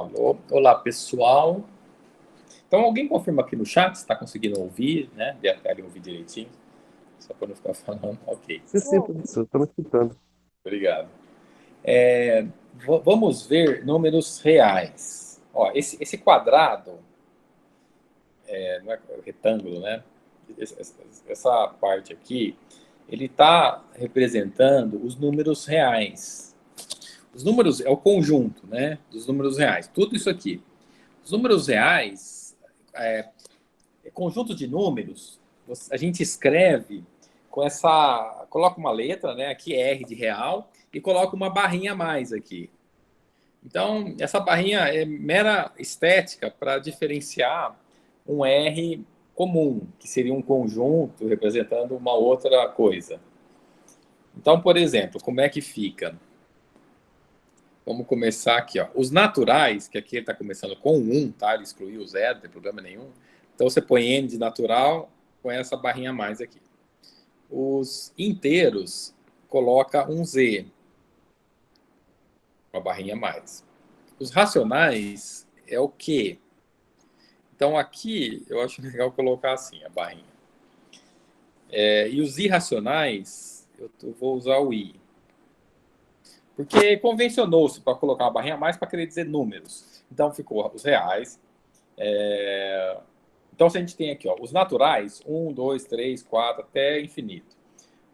Alô? Olá, pessoal. Então, alguém confirma aqui no chat se está conseguindo ouvir, né? De até ouvir direitinho. Só para não ficar falando. Ok, Sim, professor, estamos escutando. obrigado. Vamos ver números reais. Ó, esse quadrado, não é retângulo, né? Essa parte aqui, ele está representando os números reais. Os números é o conjunto, né? Dos números reais. Tudo isso aqui. Os números reais conjunto de números, a gente escreve com essa. Coloca uma letra, né? Aqui R de real, e coloca uma barrinha a mais aqui. Então, essa barrinha é mera estética para diferenciar um R comum, que seria um conjunto representando uma outra coisa. Então, por exemplo, como é que fica? Vamos começar aqui, ó. Os naturais, que aqui ele está começando com 1, tá? Ele excluiu o 0, não tem problema nenhum. Então você põe N de natural com essa barrinha a mais aqui. Os inteiros, coloca um Z, uma barrinha a mais. Os racionais é o Q. Então aqui eu acho legal colocar assim, a barrinha. E os irracionais, eu vou usar o I. Porque convencionou-se para colocar uma barrinha a mais para querer dizer números. Então ficou os reais. Então, se a gente tem aqui, ó, os naturais, 1, 2, 3, 4, até infinito.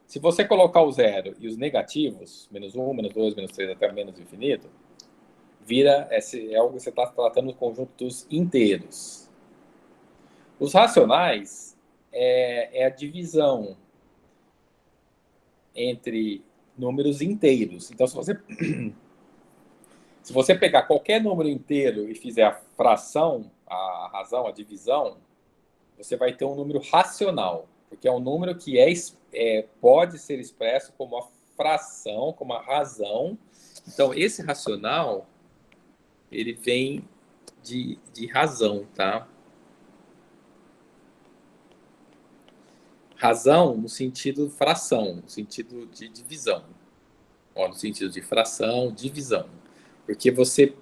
Se você colocar o zero e os negativos, menos 1, menos 2, menos 3, até menos infinito, vira, o que você está tratando do conjunto dos inteiros. Os racionais é a divisão entre números inteiros. Então, se você pegar qualquer número inteiro e fizer a fração, a razão, a divisão, você vai ter um número racional, porque é um número que pode ser expresso como a fração, como a razão. Então, esse racional, ele vem de razão, tá? Razão no sentido fração, no sentido de divisão. Ó, no sentido de fração, divisão. Porque você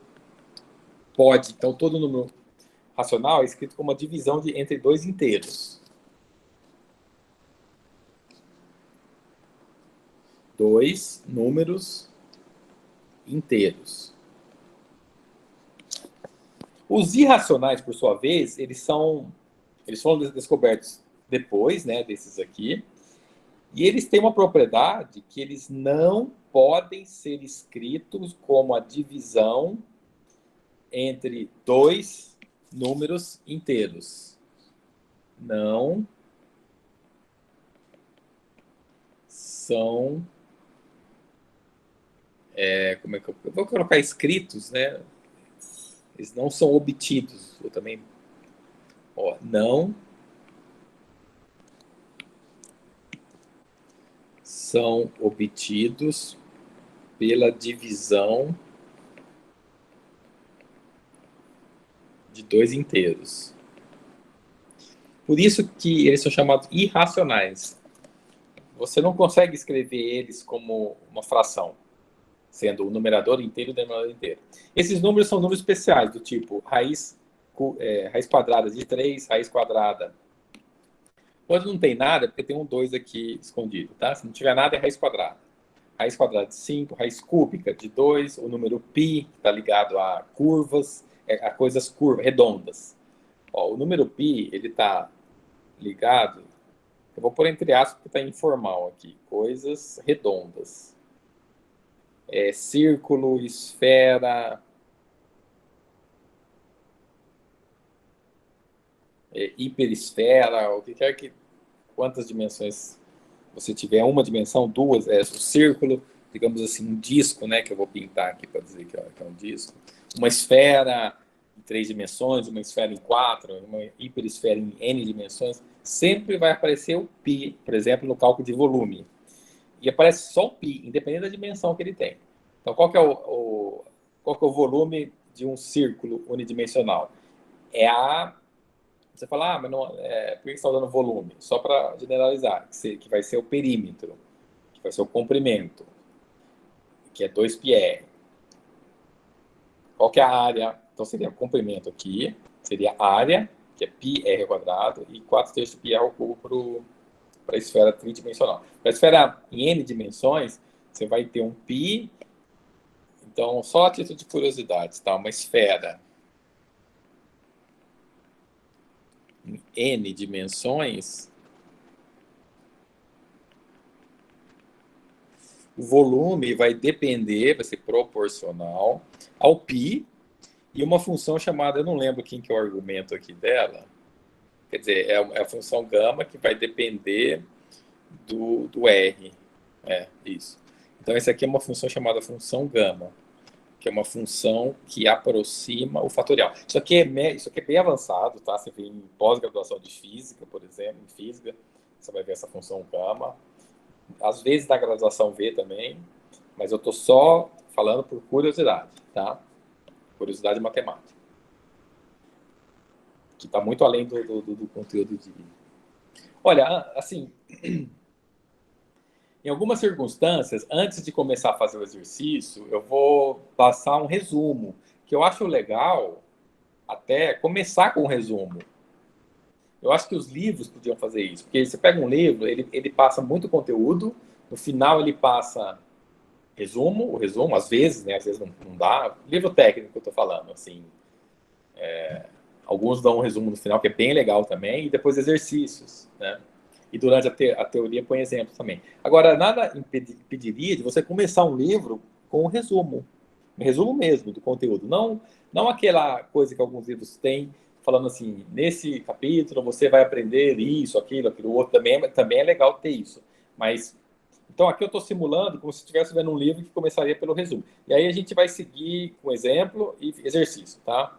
pode... Então, todo número racional é escrito como uma divisão entre dois inteiros. Dois números inteiros. Os irracionais, por sua vez, eles foram descobertos depois, né, desses aqui, e eles têm uma propriedade que eles não podem ser escritos como a divisão entre dois números inteiros. Não são... como é que eu vou colocar escritos, né? Eles não são obtidos. Eu também... Ó, não são obtidos pela divisão de dois inteiros. Por isso que eles são chamados irracionais. Você não consegue escrever eles como uma fração, sendo o numerador inteiro e o denominador inteiro. Esses números são números especiais, do tipo raiz quadrada de 3, raiz quadrada. Quando não tem nada, é porque tem um 2 aqui escondido, tá? Se não tiver nada, é raiz quadrada. Raiz quadrada de 5, raiz cúbica de 2, o número π, que está ligado a curvas, a coisas redondas. Ó, o número π, ele está ligado, eu vou pôr entre aspas porque está informal aqui, coisas redondas. Círculo, esfera, hiperesfera, o que quer que... Quantas dimensões você tiver, uma dimensão, duas, o círculo, digamos assim, um disco, né, que eu vou pintar aqui para dizer que é um disco, uma esfera em 3 dimensões, uma esfera em 4, uma hiperesfera em N dimensões, sempre vai aparecer o π, por exemplo, no cálculo de volume. E aparece só o π, independente da dimensão que ele tem. Então, qual que é o volume de um círculo unidimensional? Você fala, mas não, por que você está usando volume? Só para generalizar, que vai ser o perímetro, que vai ser o comprimento, que é 2πr. Qual que é a área Então, seria o comprimento aqui, seria a área, que é πr², e 4/3 πr³ para a esfera tridimensional. Para a esfera em n dimensões, você vai ter um π. Então, só a título de curiosidade, tá? Uma esfera em n dimensões, o volume vai depender, vai ser proporcional ao π, e uma função chamada, eu não lembro quem que é o argumento aqui dela, quer dizer, é a função gama que vai depender do R. Isso. Então, essa aqui é uma função chamada função gama, que é uma função que aproxima o fatorial. Isso aqui é bem avançado, tá? Você vê em pós-graduação de física, por exemplo, em física, você vai ver essa função gama. Às vezes na graduação V também, mas eu estou só falando por curiosidade, tá? Curiosidade matemática. Que está muito além do conteúdo de... Olha, assim, em algumas circunstâncias, antes de começar a fazer o exercício, eu vou passar um resumo, que eu acho legal até começar com um resumo. Eu acho que os livros podiam fazer isso, porque você pega um livro, ele passa muito conteúdo, no final ele passa o resumo, às vezes, né? Às vezes não dá. Livro técnico que eu estou falando, assim. Alguns dão um resumo no final, que é bem legal também, e depois exercícios, né? E durante a teoria põe exemplos também. Agora, nada impediria de você começar um livro com um resumo mesmo do conteúdo. Não aquela coisa que alguns livros têm, falando assim, nesse capítulo você vai aprender isso, aquilo outro, também é legal ter isso. Mas, então aqui eu estou simulando como se estivesse vendo um livro que começaria pelo resumo. E aí a gente vai seguir com exemplo e exercício, tá?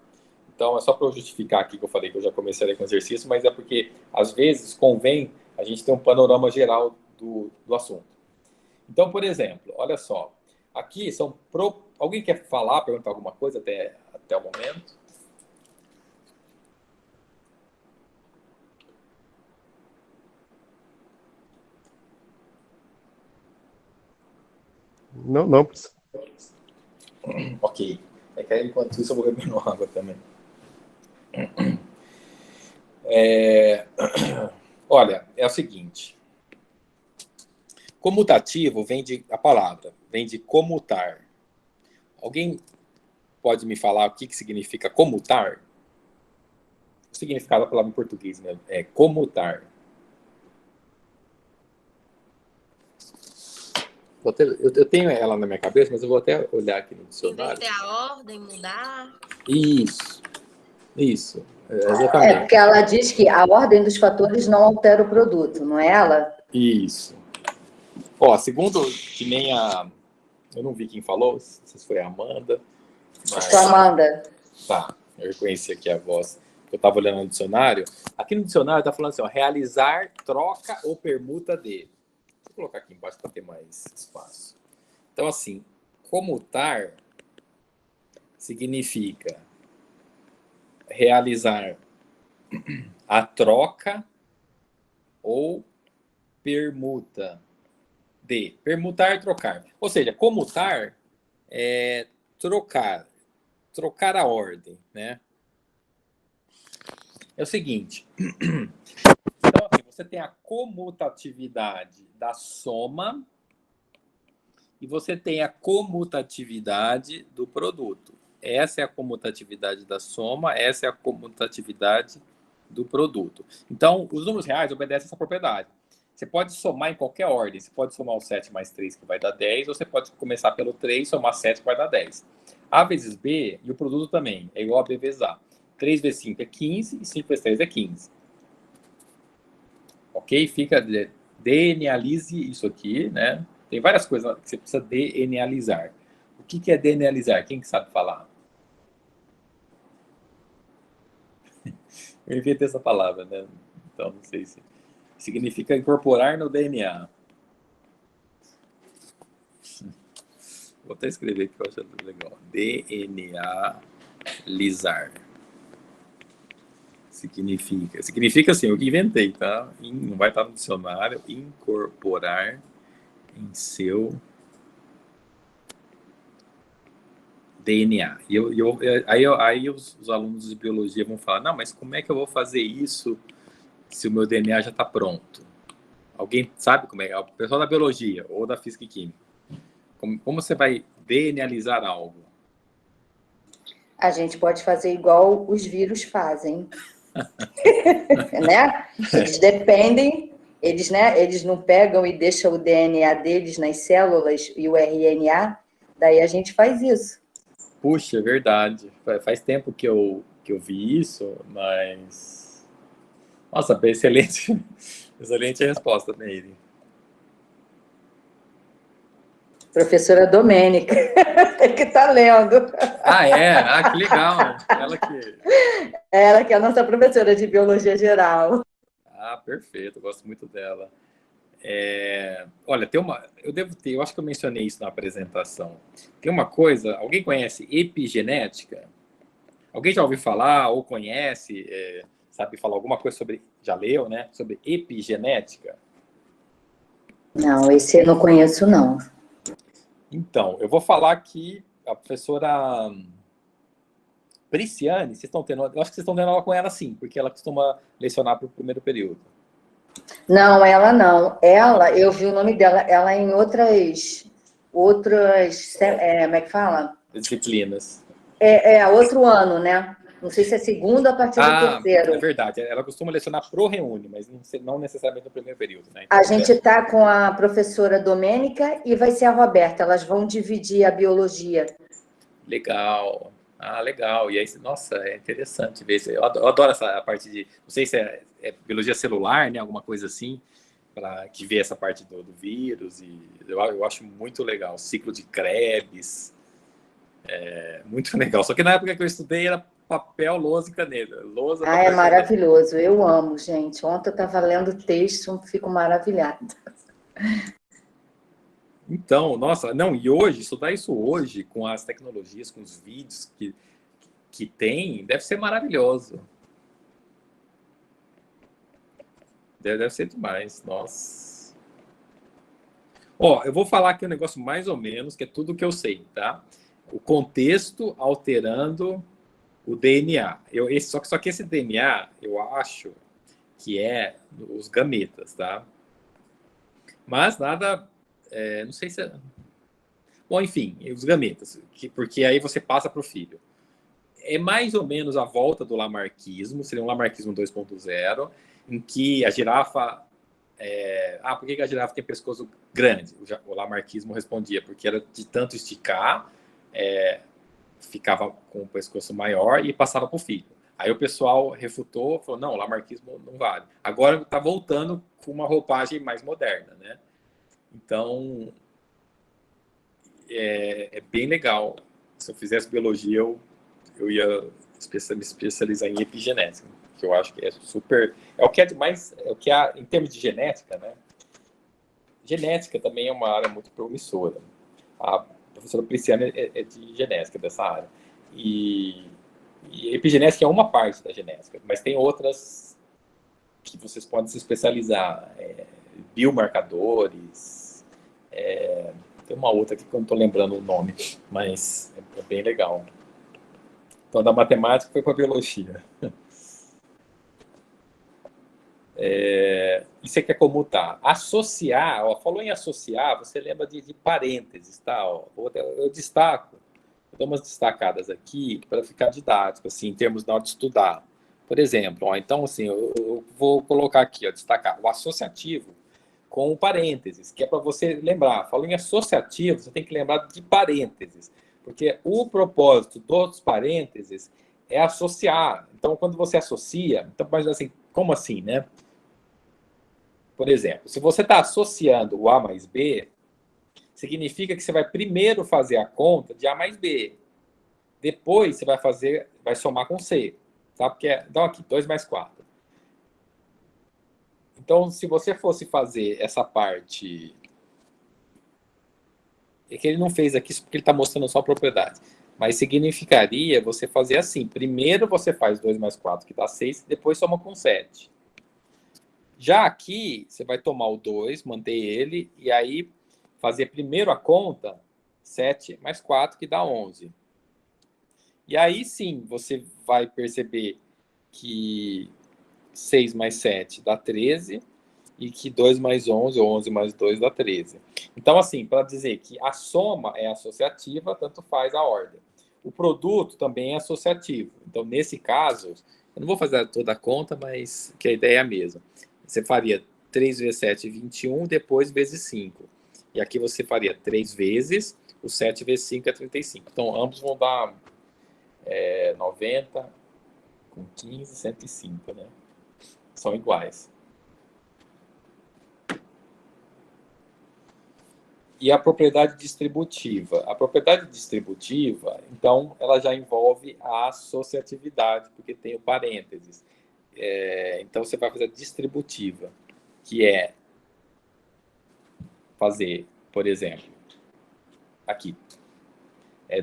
Então, é só para eu justificar aqui que eu falei que eu já começaria com exercício, mas é porque, às vezes, convém a gente ter um panorama geral do assunto. Então, por exemplo, olha só. Aqui são... Alguém quer falar, perguntar alguma coisa até o momento? Não, não, professor. Ok. É que aí, enquanto isso, eu vou bebendo água também. Olha, é o seguinte. Comutativo a palavra vem de comutar. Alguém pode me falar o que significa comutar? O significado da palavra em português, né? É comutar. Eu tenho ela na minha cabeça, mas eu vou até olhar aqui no dicionário. Inverter a ordem, mudar. Isso. Exatamente. Porque ela diz que a ordem dos fatores não altera o produto, não é ela? Isso. Ó, segundo que nem a... Eu não vi quem falou, não sei se foi a Amanda. Mas... Amanda. Tá, eu reconheci aqui a voz. Eu estava olhando no dicionário. Aqui no dicionário está falando assim, ó, realizar troca ou permuta de... Vou colocar aqui embaixo para ter mais espaço. Então, assim, comutar significa realizar a troca ou permuta de. Permutar, trocar. Ou seja, comutar é trocar a ordem, né? É o seguinte. Então, assim, você tem a comutatividade da soma e você tem a comutatividade do produto. Essa é a comutatividade da soma, essa é a comutatividade do produto. Então, os números reais obedecem essa propriedade. Você pode somar em qualquer ordem. Você pode somar o 7 mais 3, que vai dar 10, ou você pode começar pelo 3, somar 7, que vai dar 10. A vezes B, e o produto também, é igual a B vezes A. 3 vezes 5 é 15, e 5 vezes 3 é 15. Ok? Fica... Denialize isso aqui, né? Tem várias coisas que você precisa denializar. O que é denializar? Quem que sabe falar? Eu inventei essa palavra, né? Então, não sei se... Significa incorporar no DNA. Vou até escrever aqui, eu acho legal. DNA-lizar. Significa assim, eu que inventei, tá? Não vai estar no dicionário. Incorporar em seu DNA. Aí os alunos de biologia vão falar, não, mas como é que eu vou fazer isso se o meu DNA já está pronto? Alguém sabe como é? O pessoal da biologia ou da física e química. Como você vai DNAizar algo? A gente pode fazer igual os vírus fazem, né? Eles dependem, eles não pegam e deixam o DNA deles nas células e o RNA, daí a gente faz isso. Puxa, é verdade. Faz tempo que eu vi isso, mas... Nossa, excelente, excelente resposta, Meire. Professora Domênica, que está lendo. Ah, é? Ah, que legal. Ela que é a nossa professora de Biologia Geral. Ah, perfeito. Eu gosto muito dela. Olha, eu acho que eu mencionei isso na apresentação. Tem uma coisa, alguém conhece epigenética? Alguém já ouviu falar ou conhece, sabe falar alguma coisa sobre, já leu, né? Sobre epigenética? Não, esse eu não conheço, não. Então, eu vou falar aqui, a professora Prisciane, vocês estão tendo, eu acho que vocês estão tendo aula com ela sim, porque ela costuma lecionar para o primeiro período. Não, ela não. Eu vi o nome dela, ela em outras, como é que fala? Disciplinas. Outro ano, né? Não sei se é segundo a partir do É terceiro. verdade. Ela costuma lecionar pro Reúne, mas não necessariamente no primeiro período, né? Então, A gente está com a professora Domênica e vai ser a Roberta. Elas vão dividir a biologia. legal. Ah, legal. E aí, nossa, é interessante ver isso. Eu adoro essa parte de, não sei se é biologia celular, né? Alguma coisa assim, que vê essa parte do vírus. E eu acho muito legal. O ciclo de Krebs. Muito legal. Só que na época que eu estudei era papel, lousa e caneta. É maravilhoso. Eu amo, gente. Ontem eu estava lendo o texto, fico maravilhada. Então, nossa, não, e hoje, estudar isso hoje, com as tecnologias, com os vídeos que tem, deve ser maravilhoso. Deve ser demais, nossa. Ó, eu vou falar aqui um negócio mais ou menos, que é tudo que eu sei, tá? O contexto alterando o DNA. Só que esse DNA, eu acho que é os gametas, tá? Mas nada, não sei se... Bom, enfim, os gametas, porque aí você passa para o filho. É mais ou menos a volta do lamarquismo, seria um lamarquismo 2.0, em que a girafa... por que a girafa tem pescoço grande? O lamarquismo respondia, porque era de tanto esticar, ficava com o pescoço maior e passava para o filho. Aí o pessoal refutou, falou, não, o lamarquismo não vale. Agora está voltando com uma roupagem mais moderna, né? Então, é bem legal. Se eu fizesse biologia, eu ia me especializar em epigenética, que eu acho que é super... É o que é demais, em termos de genética, né? Genética também é uma área muito promissora. A professora Prisciana é de genética, dessa área. E epigenética é uma parte da genética, mas tem outras que vocês podem se especializar. Biomarcadores, tem uma outra aqui que eu não estou lembrando o nome, mas é bem legal. Então, da matemática foi para a biologia. E você quer comutar? Associar, falou em associar, você lembra de parênteses, tá? Eu destaco, eu dou umas destacadas aqui para ficar didático, assim, em termos na hora de estudar. Por exemplo, então, assim, eu vou colocar aqui, destacar o associativo com parênteses, que é para você lembrar. Falou em associativo, você tem que lembrar de parênteses, porque o propósito dos parênteses é associar. Então, quando você associa, então, mas assim, como assim, né? Por exemplo, se você está associando o A mais B, significa que você vai primeiro fazer a conta de A mais B. Depois você vai somar com C. Tá? Então aqui, 2 mais 4. Então, se você fosse fazer essa parte... É que ele não fez aqui porque ele está mostrando só a propriedade. Mas significaria você fazer assim. Primeiro você faz 2 mais 4, que dá 6, depois soma com 7. Já aqui, você vai tomar o 2, manter ele, e aí fazer primeiro a conta, 7 mais 4, que dá 11. E aí sim, você vai perceber que 6 mais 7 dá 13, e que 2 mais 11, ou 11 mais 2 dá 13. Então, assim, para dizer que a soma é associativa, tanto faz a ordem. O produto também é associativo. Então, nesse caso, eu não vou fazer toda a conta, mas que a ideia é a mesma. Você faria 3 vezes 7, 21, depois vezes 5. E aqui você faria 3 vezes, o 7 vezes 5 é 35. Então, ambos vão dar 90 com 15, 105, né? São iguais. E a propriedade distributiva. A propriedade distributiva, então, ela já envolve a associatividade, porque tem o parênteses. Então, você vai fazer a distributiva, que é fazer, por exemplo, aqui.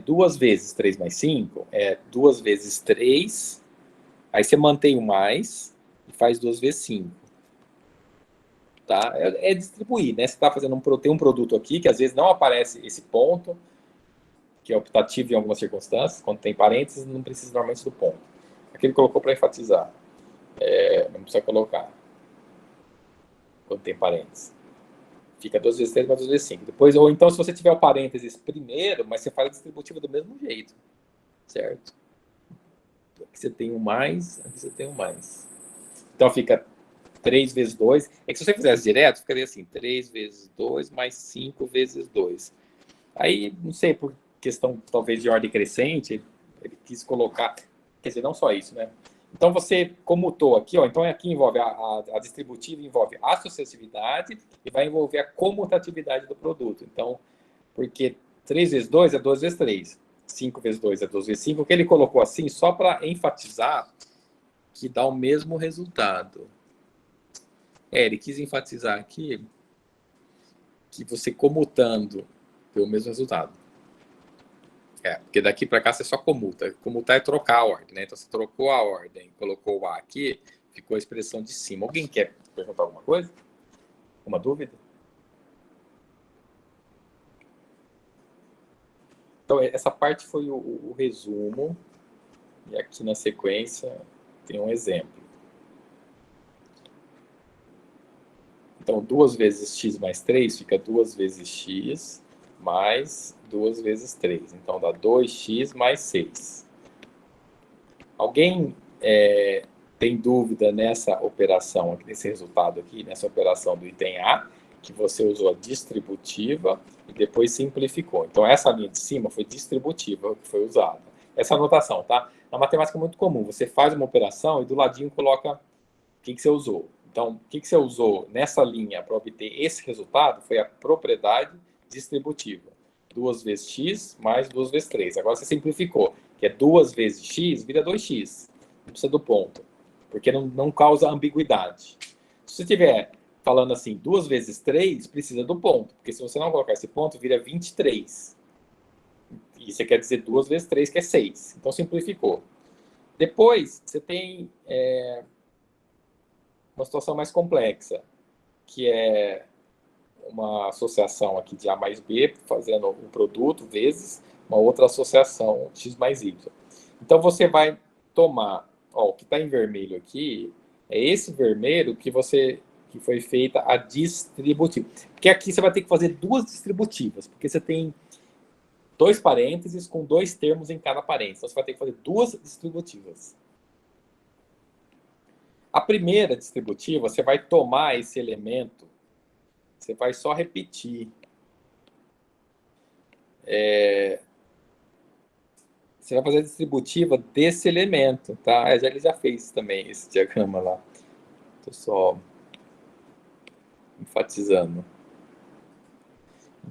2 vezes 3 mais 5 é 2 vezes 3, aí você mantém o mais e faz 2 vezes 5. Tá? Distribuir, né? Você está fazendo tem um produto aqui que às vezes não aparece esse ponto, que é optativo em algumas circunstâncias, quando tem parênteses, não precisa normalmente do ponto. Aqui ele colocou para enfatizar. Não precisa colocar quando tem parênteses. Fica 2 vezes 3 mais 2 vezes 5. Depois, ou então, se você tiver o parênteses primeiro, mas você faz a distributiva do mesmo jeito. Certo? Aqui você tem um mais, aqui você tem um mais. Então fica 3 vezes 2. É que se você fizesse direto, ficaria assim: 3 vezes 2 mais 5 vezes 2. Aí, não sei, por questão talvez de ordem crescente, ele quis colocar. Quer dizer, não só isso, né? Então você comutou aqui, ó. Então aqui envolve a distributiva, envolve a associatividade e vai envolver a comutatividade do produto. Então, porque 3 vezes 2 é 2 vezes 3. 5 vezes 2 é 2 vezes 5. O que ele colocou assim, só para enfatizar que dá o mesmo resultado. Ele quis enfatizar aqui que você comutando deu o mesmo resultado. Porque daqui para cá você só comuta. Comutar é trocar a ordem, né? Então você trocou a ordem, colocou o A aqui, ficou a expressão de cima. Alguém quer perguntar alguma coisa? Uma dúvida? Então, essa parte foi o resumo. E aqui na sequência tem um exemplo. Então, 2 vezes x mais 3 fica 2 vezes x mais 2 vezes 3. Então, dá 2x mais 6. Alguém tem dúvida nessa operação, nesse resultado aqui, nessa operação do item A, que você usou a distributiva e depois simplificou. Então, essa linha de cima foi distributiva que foi usada. Essa anotação, tá? Na matemática é muito comum. Você faz uma operação e do ladinho coloca o que você usou. Então, o que você usou nessa linha para obter esse resultado foi a propriedade distributiva. 2 vezes x mais 2 vezes 3. Agora você simplificou, que é 2 vezes x, vira 2x. Não precisa do ponto, porque não causa ambiguidade. Se você estiver falando assim, 2 vezes 3, precisa do ponto, porque se você não colocar esse ponto, vira 23. E você quer dizer 2 vezes 3, que é 6. Então, simplificou. Depois, você tem uma situação mais complexa, que é uma associação aqui de A mais B, fazendo um produto, vezes uma outra associação X mais Y. Então, você vai tomar, o que está em vermelho aqui, é esse vermelho que foi feita a distributiva. Porque aqui você vai ter que fazer 2 distributivas, porque você tem 2 parênteses com 2 termos em cada parênteses. Então, você vai ter que fazer 2 distributivas. A primeira distributiva, você vai tomar esse elemento, você vai só repetir. Você vai fazer a distributiva desse elemento, tá? Ele já fez também esse diagrama lá. Estou só enfatizando.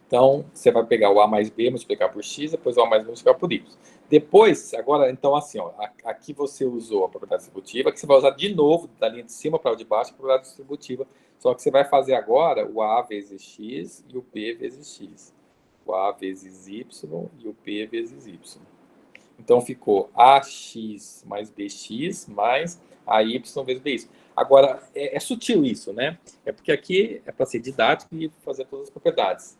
Então, você vai pegar o A mais B, multiplicar por X, depois o A mais B multiplicar por Y. Depois, agora, então, assim, aqui você usou a propriedade distributiva, que você vai usar de novo, da linha de cima para a de baixo, a propriedade distributiva. Só que você vai fazer agora o A vezes X e o B vezes X. O A vezes Y e o B vezes Y. Então, ficou AX mais BX mais AY vezes BY. Agora, é sutil isso, né? É porque aqui é para ser didático e fazer todas as propriedades.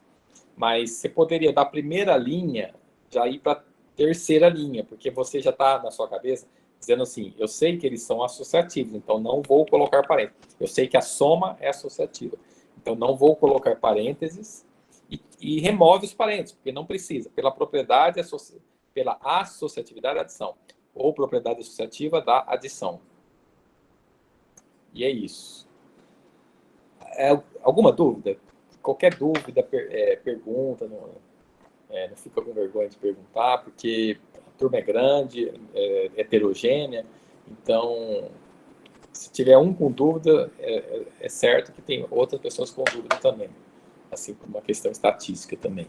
Mas você poderia, da primeira linha, já ir para terceira linha, porque você já está na sua cabeça dizendo assim, eu sei que eles são associativos, então não vou colocar parênteses. Eu sei que a soma é associativa, então não vou colocar parênteses e remove os parênteses, porque não precisa, pela propriedade, pela associatividade da adição, ou propriedade associativa da adição. E é isso. Alguma dúvida? Qualquer dúvida, pergunta, não fica com vergonha de perguntar, porque a turma é grande, heterogênea, então, se tiver um com dúvida, é certo que tem outras pessoas com dúvida também, assim como uma questão estatística também.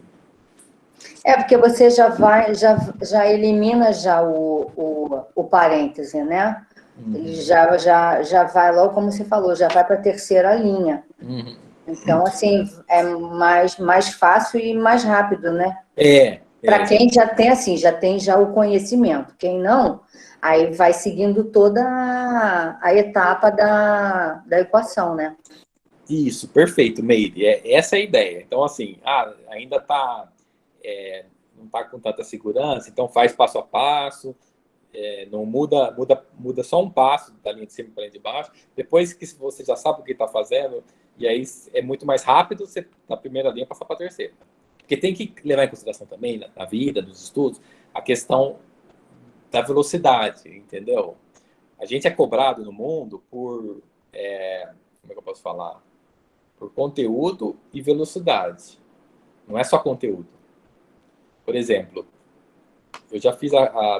Porque você já elimina já o parêntese, né? Ele já vai logo, como você falou, já vai para a terceira linha. Então, assim, é mais fácil e mais rápido, né? Para quem já tem, assim, já tem o conhecimento. Quem não, aí vai seguindo toda a etapa da equação, né? Isso, perfeito, Meire. Essa é a ideia. Então, assim, ainda está... não está com tanta segurança, então faz passo a passo, não muda só um passo da linha de cima para a linha de baixo. Depois que você já sabe o que está fazendo, e aí é muito mais rápido você, da primeira linha, passar para a terceira. Porque tem que levar em consideração também, na vida, nos estudos, a questão da velocidade, entendeu? A gente é cobrado no mundo por, como é que eu posso falar? Por conteúdo e velocidade. Não é só conteúdo. Por exemplo, eu já fiz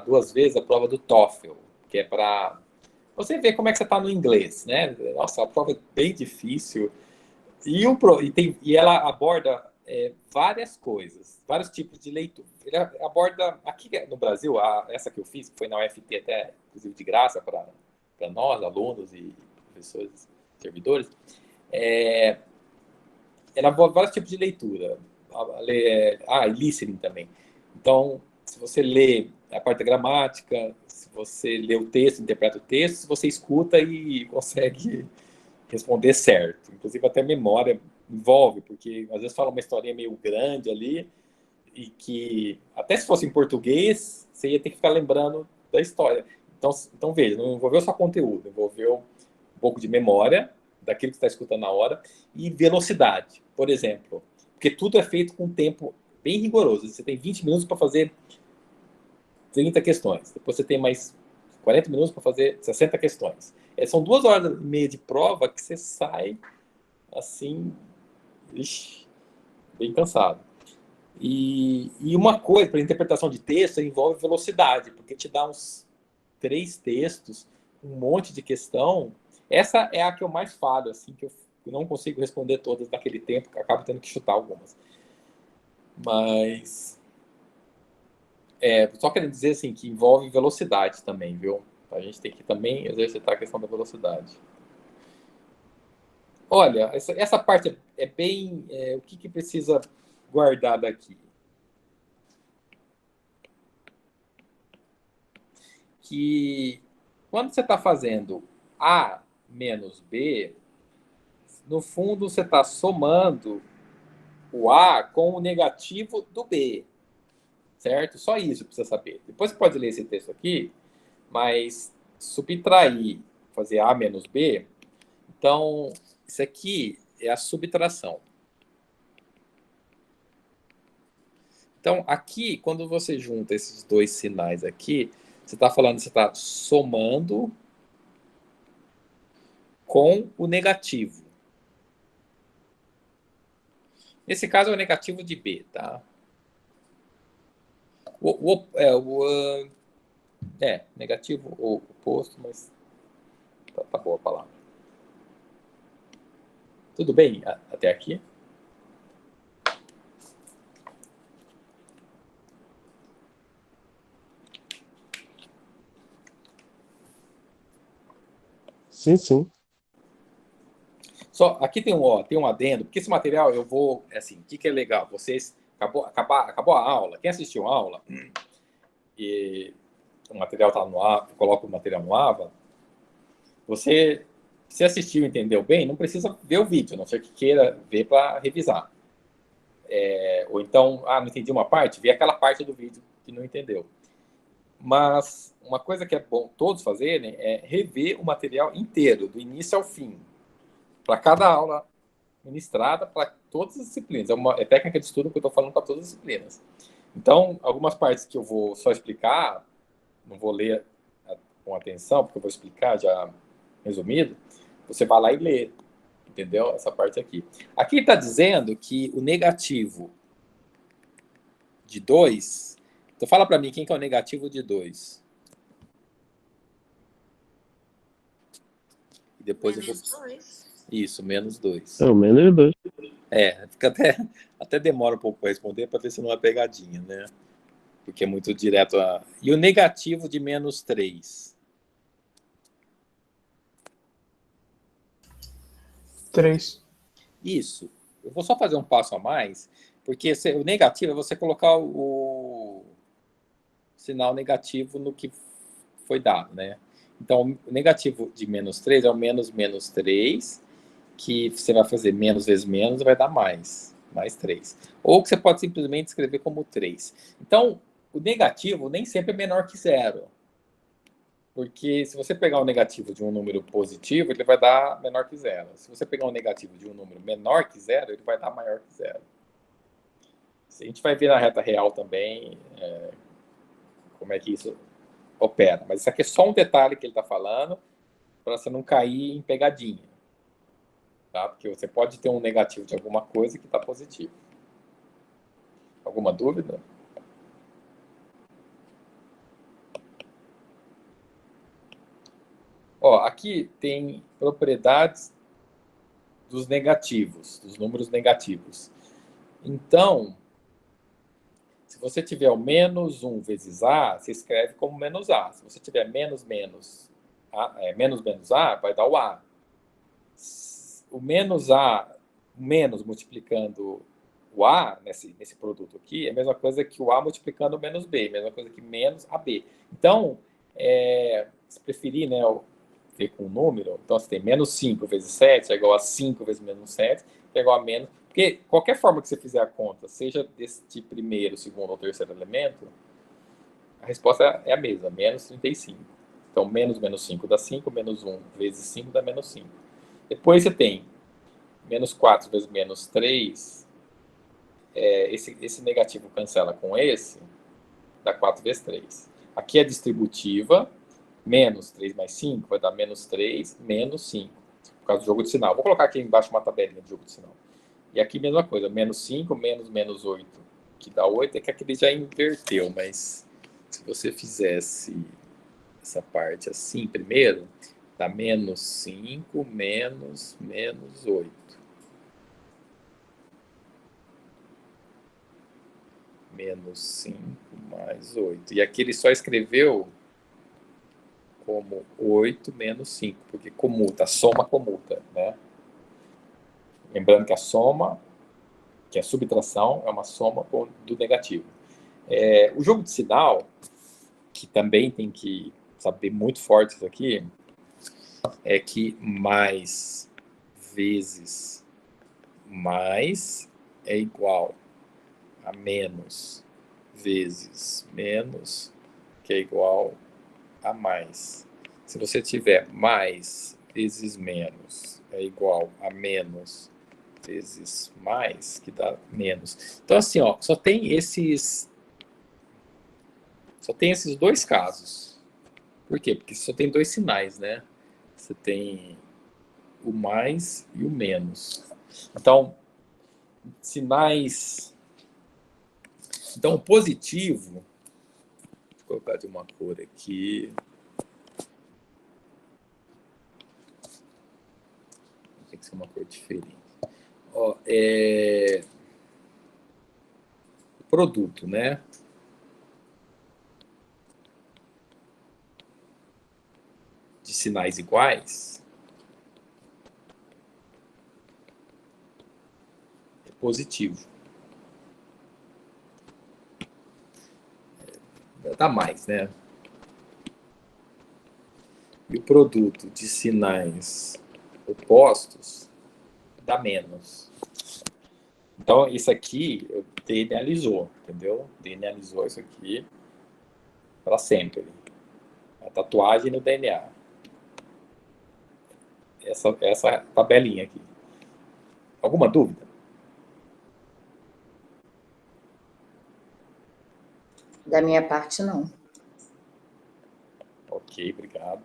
2 vezes a prova do TOEFL, que é para você ver como é que você está no inglês, né? Nossa, a prova é bem difícil. E ela aborda várias coisas, vários tipos de leitura. Ele aborda, aqui no Brasil, essa que eu fiz, que foi na UFT até, inclusive, de graça para nós, alunos e professores, servidores, ela aborda vários tipos de leitura. E listening também. Então, se você lê a parte da gramática, se você lê o texto, interpreta o texto, se você escuta e consegue responder certo. Inclusive, até memória envolve, porque às vezes fala uma historinha meio grande ali, e que, até se fosse em português, você ia ter que ficar lembrando da história. Então veja, não envolveu só conteúdo, envolveu um pouco de memória, daquilo que você está escutando na hora, e velocidade, por exemplo. Porque tudo é feito com tempo bem rigoroso. Você tem 20 minutos para fazer 30 questões. Depois você tem mais 40 minutos para fazer 60 questões. São 2 horas e meia de prova que você sai assim, bem cansado. E uma coisa, para interpretação de texto, envolve velocidade, porque te dá uns 3 textos, um monte de questão. Essa é a que eu mais falo, assim, que eu não consigo responder todas naquele tempo, que acabo tendo que chutar algumas. Mas só querendo dizer assim, que envolve velocidade também, viu? A gente tem que também exercitar a questão da velocidade. Olha, essa parte é bem... o que precisa guardar daqui? Que quando você está fazendo A menos B, no fundo você está somando o A com o negativo do B. Certo? Só isso precisa saber. Depois você pode ler esse texto aqui, mas subtrair, fazer A menos B, então, isso aqui é a subtração. Então, aqui, quando você junta esses 2 sinais aqui, você está falando, você está somando com o negativo. Nesse caso, é o negativo de B, tá? Negativo ou oposto, mas tá boa a palavra. Tudo bem até aqui? Sim, sim. Só, aqui tem um adendo, porque esse material eu vou, assim, o que é legal? Vocês, acabou a aula, quem assistiu a aula, e o material está no AVA, coloca o material no AVA, você, se assistiu e entendeu bem, não precisa ver o vídeo, a não ser que queira ver para revisar. Ou então, não entendi uma parte, vê aquela parte do vídeo que não entendeu. Mas uma coisa que é bom todos fazerem é rever o material inteiro, do início ao fim, para cada aula ministrada, para todas as disciplinas. É técnica de estudo que eu estou falando para todas as disciplinas. Então, algumas partes que eu vou só explicar, não vou ler com atenção, porque eu vou explicar já resumido, você vai lá e lê, entendeu? Essa parte aqui. Aqui está dizendo que o negativo de 2... Então, fala para mim quem que é o negativo de 2. E depois Menos eu vou... 2. Isso, menos 2. Não, menos 2. Fica até demora um pouco para responder, para ver se não é pegadinha, né? Porque é muito direto. E o negativo de menos 3? 3. Isso. Eu vou só fazer um passo a mais, porque o negativo é você colocar o sinal negativo no que foi dado, né? Então, o negativo de menos 3 é o menos 3, que você vai fazer menos vezes menos e vai dar mais 3. Ou que você pode simplesmente escrever como 3. Então, o negativo nem sempre é menor que 0. Porque se você pegar o negativo de um número positivo, ele vai dar menor que 0. Se você pegar o negativo de um número menor que 0, ele vai dar maior que 0. A gente vai ver na reta real também como é que isso opera. Mas isso aqui é só um detalhe que ele está falando, para você não cair em pegadinha. Tá? Porque você pode ter um negativo de alguma coisa que está positivo. Alguma dúvida? Aqui tem propriedades dos negativos, dos números negativos. Então, se você tiver o menos 1 vezes A, você escreve como menos A. Se você tiver menos A, vai dar o A. O menos A, menos multiplicando o A, nesse produto aqui, é a mesma coisa que o A multiplicando o menos B, a mesma coisa que menos AB. Então, se preferir, né, ver com um número, então você tem menos 5 vezes 7 é igual a 5 vezes menos 7, que é igual a menos... Porque qualquer forma que você fizer a conta, seja desse primeiro, segundo ou terceiro elemento, a resposta é a mesma, menos 35. Então, menos 5 dá 5, menos 1 vezes 5 dá menos 5. Depois você tem menos 4 vezes menos 3, esse negativo cancela com esse, dá 4 vezes 3. Aqui é distributiva, menos 3 mais 5 vai dar menos 3, menos 5, por causa do jogo de sinal. Vou colocar aqui embaixo uma tabelinha de jogo de sinal. E aqui mesma coisa, menos 5, menos 8, que dá 8, é que aqui ele já inverteu, mas se você fizesse essa parte assim primeiro, dá menos 5, menos 8. Menos 5 mais 8. E aqui ele só escreveu como 8 menos 5, porque comuta, a soma comuta, né? Lembrando que a soma, que é a subtração, é uma soma do negativo. O jogo de sinal, que também tem que saber muito forte isso aqui, é que mais vezes mais é igual a menos vezes menos, que é igual a mais. Se você tiver mais vezes menos é igual a menos vezes mais, que dá menos. Então, assim, só tem esses dois casos. Por quê? Porque só tem dois sinais, né? Você tem o mais e o menos. Então, sinais... Então, o positivo... Vou colocar de uma cor aqui... Tem que ser uma cor diferente. Produto, né? De sinais iguais é positivo. Dá mais, né? E o produto de sinais opostos dá menos. Então, isso aqui, DNAizou, entendeu? DNAizou isso aqui para sempre. A tatuagem no DNA. Essa tabelinha aqui. Alguma dúvida? Da minha parte, não. Ok, obrigado.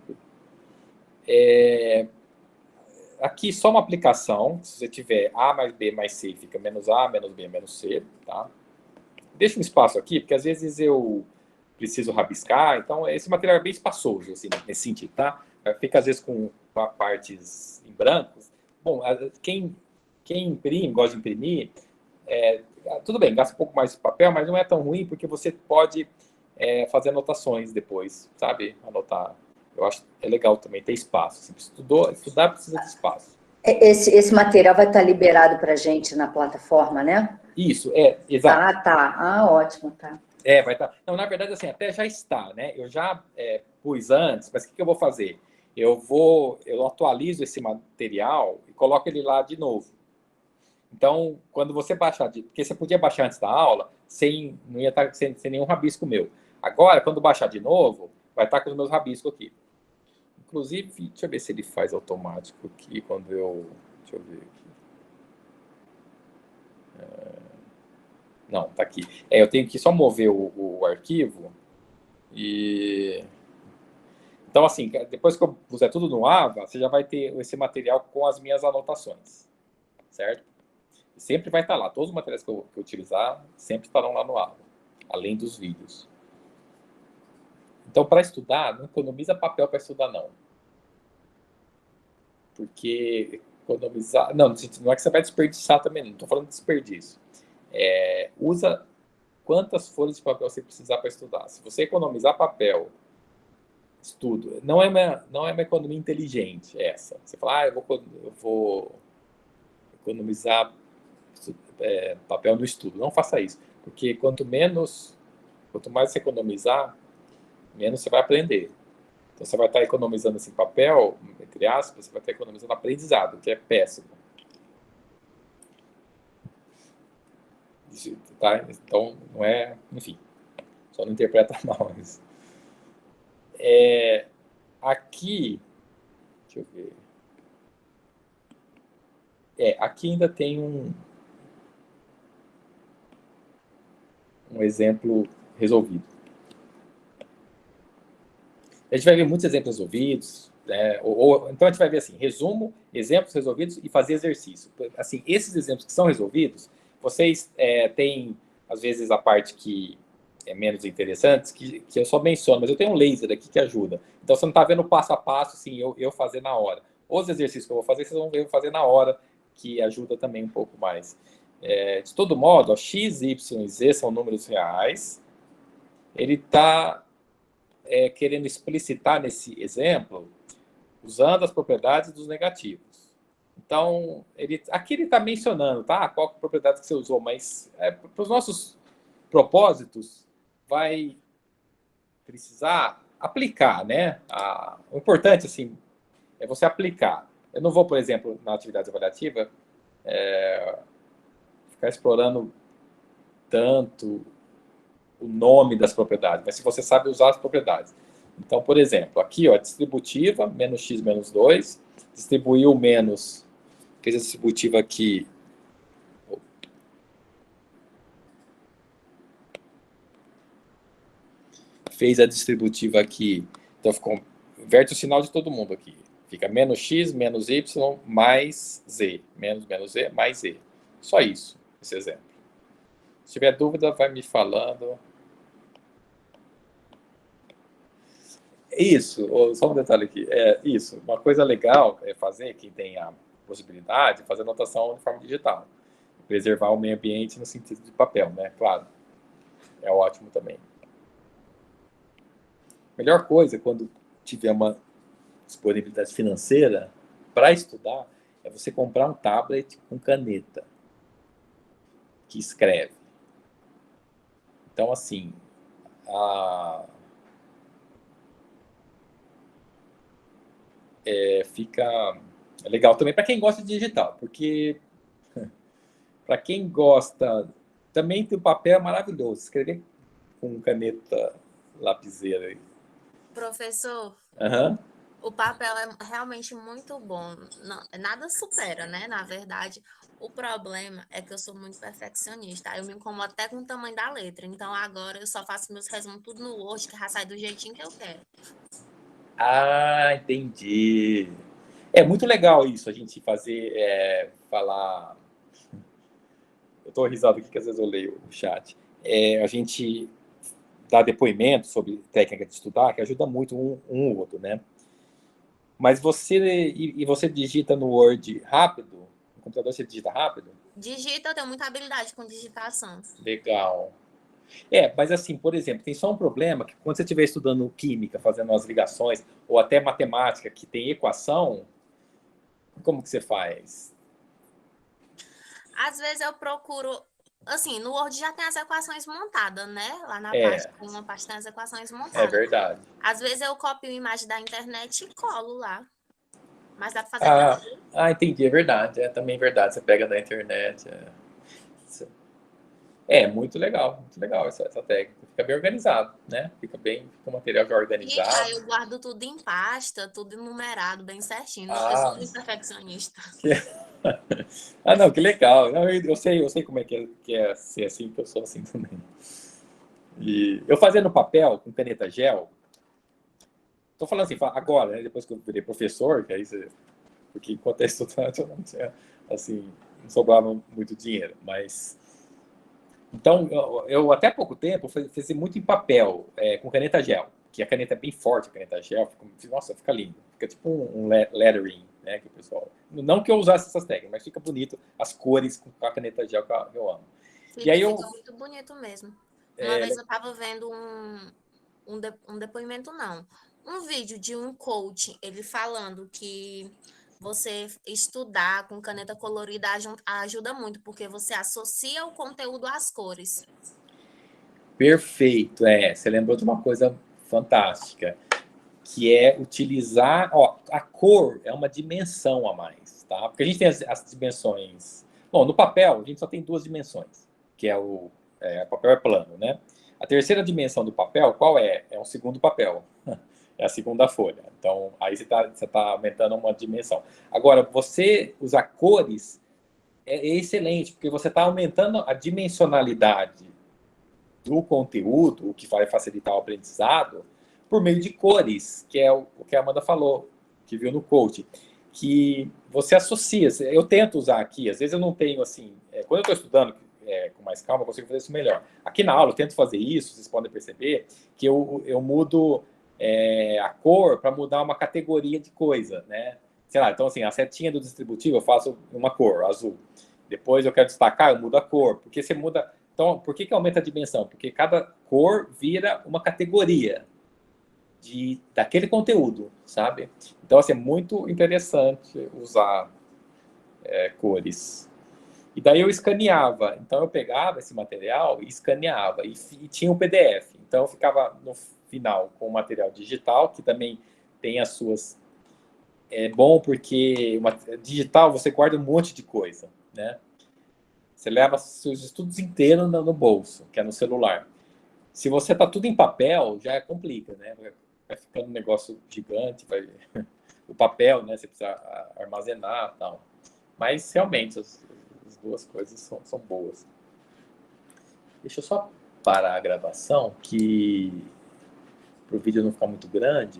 Aqui só uma aplicação. Se você tiver A mais B mais C, fica menos A, menos B, menos C. Tá? Deixa um espaço aqui, porque às vezes eu preciso rabiscar. Então, esse material é bem espaçoso, assim, nesse sentido. Tá? Fica às vezes com partes em brancos. Bom, quem imprime, gosta de imprimir, tudo bem, gasta um pouco mais de papel, mas não é tão ruim, porque você pode fazer anotações depois, sabe? Anotar. Eu acho que é legal também ter espaço. Assim, estudar precisa de espaço. Esse material vai estar liberado para a gente na plataforma, né? Isso, exato. Ah, tá. Ah, ótimo, tá. Vai estar. Não, na verdade, assim, até já está, né? Eu já pus antes, mas o que eu vou fazer? Eu atualizo esse material e coloco ele lá de novo. Então, quando você baixar, porque você podia baixar antes da aula, não ia estar sem nenhum rabisco meu. Agora, quando baixar de novo, vai estar com os meus rabiscos aqui. Inclusive, deixa eu ver se ele faz automático aqui, quando eu... Deixa eu ver aqui. Não, tá aqui. Eu tenho que só mover o arquivo e... Então, assim, depois que eu puser tudo no AVA, você já vai ter esse material com as minhas anotações, certo? E sempre vai estar lá. Todos os materiais que eu utilizar sempre estarão lá no AVA, além dos vídeos. Então, para estudar, não economiza papel para estudar, não. Porque economizar... Não é que você vai desperdiçar também, não estou falando de desperdício. Usa quantas folhas de papel você precisar para estudar. Se você economizar papel, estudo, não é uma economia inteligente essa. Você fala, eu vou economizar papel no estudo. Não faça isso. Porque quanto mais você economizar, menos você vai aprender. Então, você vai estar economizando esse papel, entre aspas, você vai estar economizando aprendizado, que é péssimo. Tá? Então, não é... Enfim, só não interpreta mal isso. Aqui... Deixa eu ver. Aqui ainda tem um exemplo resolvido. A gente vai ver muitos exemplos resolvidos, né? Então a gente vai ver assim, resumo, exemplos resolvidos e fazer exercício. Assim, esses exemplos que são resolvidos, vocês têm, às vezes, a parte que é menos interessante, que eu só menciono, mas eu tenho um laser aqui que ajuda. Então você não está vendo passo a passo, assim, eu fazer na hora. Os exercícios que eu vou fazer, vocês vão ver eu fazer na hora, que ajuda também um pouco mais. De todo modo, ó, x, y e z são números reais. Ele está querendo explicitar nesse exemplo, usando as propriedades dos negativos. Então, aqui ele está mencionando, tá? Qual a propriedade que você usou, mas para os nossos propósitos, vai precisar aplicar, né? O importante, assim, é você aplicar. Eu não vou, por exemplo, na atividade avaliativa, ficar explorando tanto o nome das propriedades, mas se você sabe usar as propriedades. Então, por exemplo, aqui, ó, distributiva, menos x menos 2, distribuiu menos, fez a distributiva aqui, fez a distributiva aqui, então ficou, inverte o sinal de todo mundo aqui, fica menos x, menos y, mais z, menos z, mais z. Só isso, esse exemplo. Se tiver dúvida, vai me falando. Isso, só um detalhe aqui. Isso, uma coisa legal é fazer, quem tem a possibilidade, fazer anotação de forma digital. Preservar o meio ambiente no sentido de papel, né? Claro. É ótimo também. Melhor coisa, quando tiver uma disponibilidade financeira para estudar, é você comprar um tablet com caneta que escreve. Então, assim, fica legal também para quem gosta de digital, porque Para quem gosta, também tem o papel maravilhoso. Escrever com caneta lapiseira aí. Professor, Aham. o papel é realmente muito bom. Não, nada supera, né? Na verdade, o problema é que eu sou muito perfeccionista. Eu me incomodo até com o tamanho da letra. Então, agora eu só faço meus resumos tudo no Word, que já sai do jeitinho que eu quero. Ah, entendi. É muito legal isso, a gente fazer, falar. Eu estou risado aqui que às vezes eu leio o chat. A gente dá depoimento sobre técnica de estudar, que ajuda muito um ou outro, né? Mas você digita no Word rápido? No computador você digita rápido? Digita, eu tenho muita habilidade com digitação. Legal. Mas assim, por exemplo, tem só um problema que quando você estiver estudando química, fazendo as ligações, ou até matemática, que tem equação, como que você faz? Às vezes eu procuro, assim, no Word já tem as equações montadas, né? Lá na parte, É, tem uma parte que tem as equações é montadas. verdade. Às vezes eu copio a imagem da internet e colo lá. Mas dá pra fazer Ah, tranquilo. entendi, é verdade. É também verdade. Você pega da internet. Muito legal essa técnica. Fica bem organizado, né? Fica o material já E aí organizado. eu guardo tudo em pasta, tudo numerado, bem certinho. Eu sou Ah, muito perfeccionista. que... não, que legal. Não, eu sei como é que é ser assim, porque eu sou assim também. E eu fazia no papel, com caneta gel. Tô falando assim, agora, né? Depois que eu virei professor, que aí porque enquanto eu estudante eu não tinha, assim, não sobrava muito dinheiro, mas então eu até pouco tempo fiz muito em papel, com caneta gel, que a caneta é bem forte, a caneta gel, nossa, fica lindo, fica tipo um lettering, né, que o pessoal, não que eu usasse essas técnicas, mas fica bonito as cores com a caneta gel que eu amo. E aí Fica muito bonito mesmo. Uma vez eu tava vendo um depoimento, não. Um vídeo de um coach, ele falando que você estudar com caneta colorida ajuda muito, porque você associa o conteúdo às cores. Perfeito, você lembrou de uma coisa fantástica, que é utilizar, a cor é uma dimensão a mais, tá? Porque a gente tem as dimensões. Bom, no papel a gente só tem duas dimensões, que o papel é plano, né? A terceira dimensão do papel, qual é? É um segundo papel, é a segunda folha. Então, aí você tá aumentando uma dimensão. Agora, você usar cores é excelente, porque você está aumentando a dimensionalidade do conteúdo, o que vai facilitar o aprendizado, por meio de cores, que é o que a Amanda falou, que viu no coach, que você associa. Eu tento usar aqui, às vezes eu não tenho assim, quando eu estou estudando com mais calma, eu consigo fazer isso melhor. Aqui na aula eu tento fazer isso, vocês podem perceber, que eu mudo a cor para mudar uma categoria de coisa, né? Sei lá, então assim, a setinha do distributivo eu faço uma cor, azul. Depois eu quero destacar, eu mudo a cor, porque você muda. Então, por que aumenta a dimensão? Porque cada cor vira uma categoria daquele conteúdo, sabe? Então, assim, é muito interessante usar cores. E daí eu escaneava. Então, eu pegava esse material e escaneava. E tinha um PDF. Então, eu ficava no final com o material digital, que também tem as suas... É bom porque digital você guarda um monte de coisa, né? Você leva seus estudos inteiros no bolso, que é no celular. Se você tá tudo em papel, já complica, né? Vai ficando um negócio gigante, o papel, né? Você precisa armazenar e tal. Mas realmente as duas coisas são boas. Deixa eu só parar a gravação, que para o vídeo não ficar muito grande.